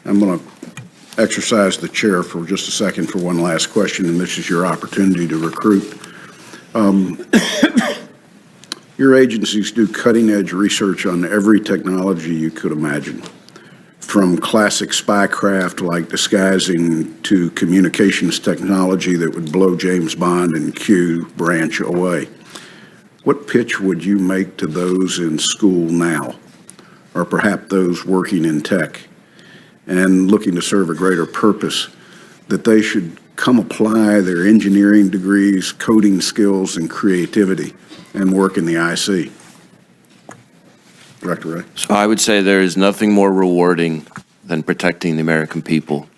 I'm going to exercise the chair for just a second for one last question, and this is your opportunity to recruit. Your agencies do cutting-edge research on every technology you could imagine, from classic spycraft like disguising to communications technology that would blow James Bond and Q branch away. What pitch would you make to those in school now, or perhaps those working in tech and looking to serve a greater purpose, that they should come apply their engineering degrees, coding skills, and creativity and work in the IC? Director Ray. So I would say there is nothing more rewarding than protecting the American people.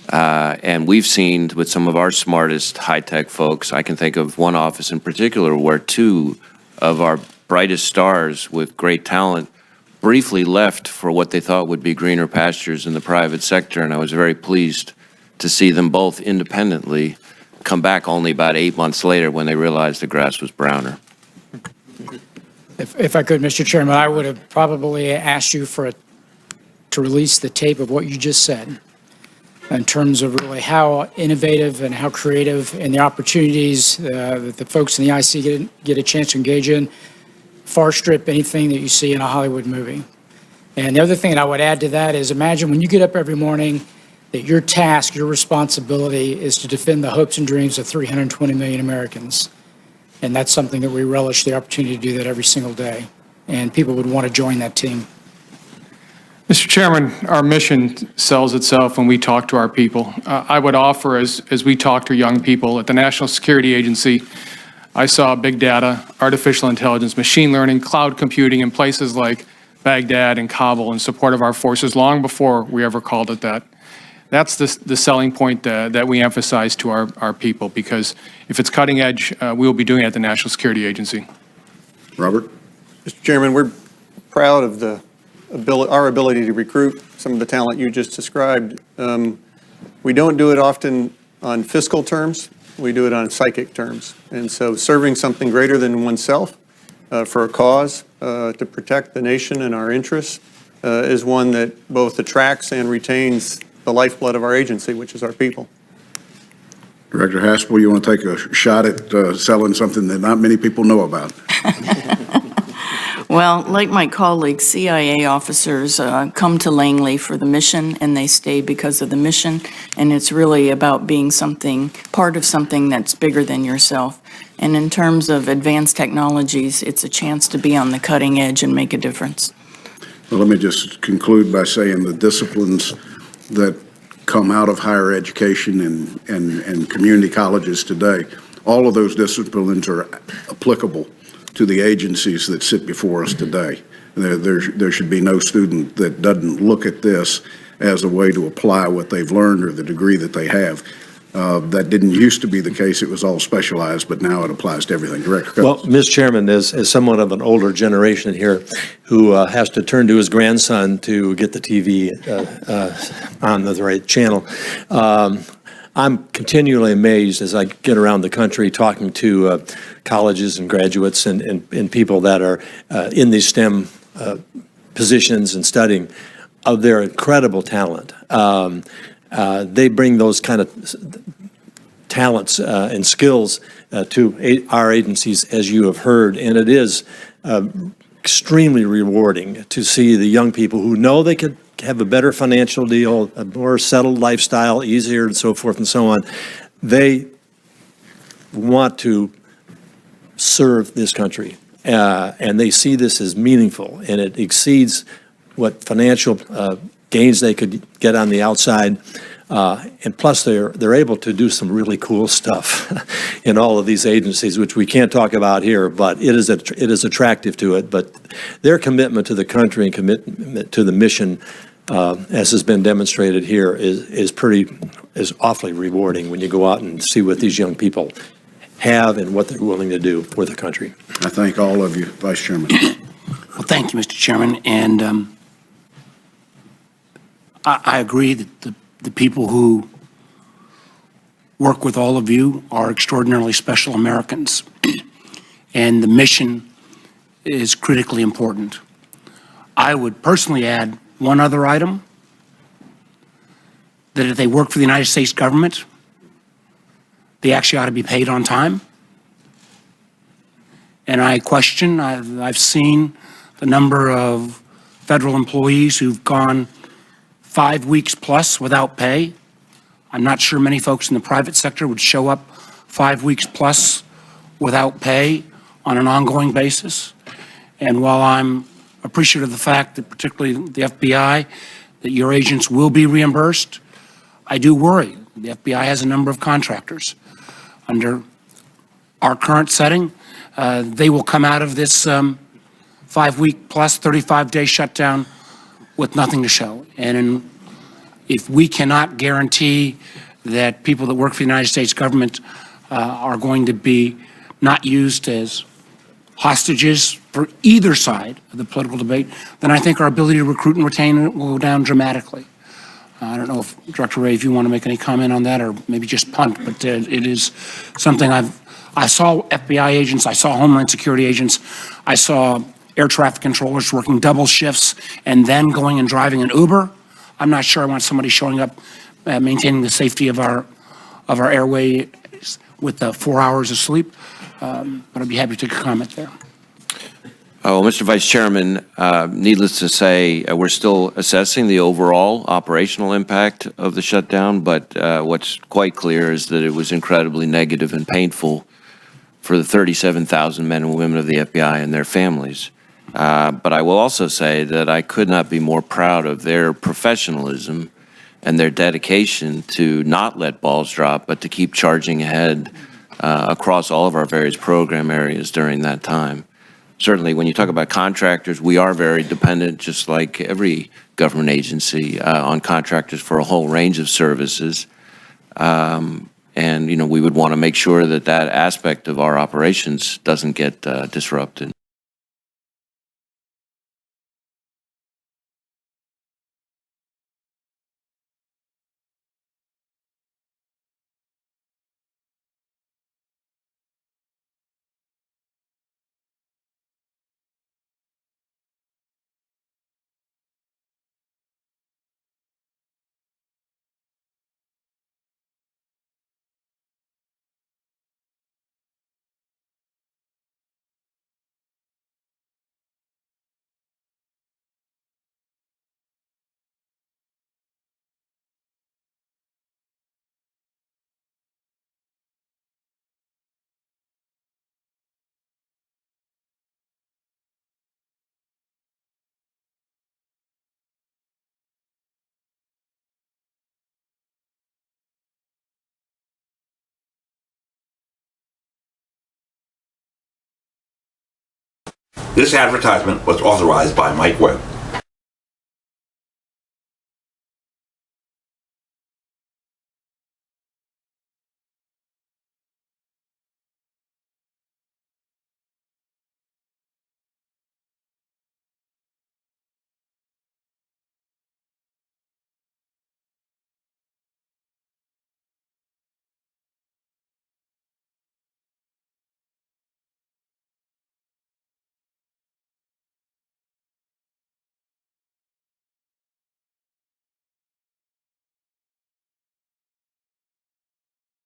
And we've seen with some of our smartest high-tech folks, I can think of one office in particular where two of our brightest stars with great talent briefly left for what they thought would be greener pastures in the private sector, and I was very pleased to see them both independently come back only about 8 months later when they realized the grass was browner. If I could, Mr. Chairman, I would have probably asked you to release the tape of what you just said in terms of really how innovative and how creative and the opportunities that the folks in the IC get a chance to engage in far strip anything that you see in a Hollywood movie. And the other thing that I would add to that is imagine when you get up every morning that your task, your responsibility is to defend the hopes and dreams of 320 million Americans. And that's something that we relish the opportunity to do that every single day. And people would want to join that team. Mr. Chairman, our mission sells itself when we talk to our people. I would offer, as we talk to young people at the National Security Agency, I saw big data, artificial intelligence, machine learning, cloud computing in places like Baghdad and Kabul in support of our forces long before we ever called it that. That's the selling point that we emphasize to our people, because if it's cutting edge, we will be doing it at the National Security Agency. Robert? Mr. Chairman, we're proud of our ability to recruit some of the talent you just described. We don't do it often on fiscal terms. We do it on psychic terms. And so serving something greater than oneself for a cause to protect the nation and our interests is one that both attracts and retains the lifeblood of our agency, which is our people. Director Haspel, you want to take a shot at selling something that not many people know about? Well, like my colleagues, CIA officers come to Langley for the mission, and they stay because of the mission, and it's really about being part of something that's bigger than yourself. And in terms of advanced technologies, it's a chance to be on the cutting edge and make a difference. Well, let me just conclude by saying the disciplines that come out of higher education and community colleges today, all of those disciplines are applicable to the agencies that sit before us today. There should be no student that doesn't look at this as a way to apply what they've learned or the degree that they have. That didn't used to be the case. It was all specialized, but now it applies to everything. Director Coates. Well, Mr. Chairman, as someone of an older generation here who has to turn to his grandson to get the TV on the right channel, I'm continually amazed as I get around the country talking to colleges and graduates and people that are in these STEM positions and studying of their incredible talent. They bring those kind of talents and skills to our agencies, as you have heard, and it is extremely rewarding to see the young people who know they could have a better financial deal, a more settled lifestyle, easier and so forth and so on. They want to serve this country, and they see this as meaningful, and it exceeds what financial gains they could get on the outside, and plus they're able to do some really cool stuff in all of these agencies, which we can't talk about here, but it is attractive to it. But their commitment to the country and commitment to the mission, as has been demonstrated here, is awfully rewarding when you go out and see what these young people have and what they're willing to do for the country. I thank all of you, Vice Chairman. Well, thank you, Mr. Chairman, and I agree that the people who work with all of you are extraordinarily special Americans, and the mission is critically important. I would personally add one other item. that if they work for the United States government, they actually ought to be paid on time. And I question, I've seen the number of federal employees who've gone 5 weeks plus without pay. I'm not sure many folks in the private sector would show up 5 weeks plus without pay on an ongoing basis. And while I'm appreciative of the fact that particularly the FBI, that your agents will be reimbursed, I do worry. The FBI has a number of contractors. Under our current setting, they will come out of this 5 week plus 35-day shutdown with nothing to show. And if we cannot guarantee that people that work for the United States government are going to be not used as hostages for either side of the political debate, then I think our ability to recruit and retain will go down dramatically. I don't know if, Director Ray, if you want to make any comment on that or maybe just punt, but it is something I saw FBI agents, I saw Homeland Security agents, I saw air traffic controllers working double shifts and then going and driving an Uber. I'm not sure I want somebody showing up maintaining the safety of our airway with 4 hours of sleep, but I'd be happy to take a comment there. Oh, Mr. Vice Chairman, needless to say, we're still assessing the overall operational impact of the shutdown, but what's quite clear is that it was incredibly negative and painful for the 37,000 men and women of the FBI and their families. But I will also say that I could not be more proud of their professionalism and their dedication to not let balls drop, but to keep charging ahead across all of our various program areas during that time. Certainly, when you talk about contractors, we are very dependent, just like every government agency, on contractors for a whole range of services. And, you know, we would want to make sure that that aspect of our operations doesn't get disrupted. This advertisement was authorized by Mike Webb.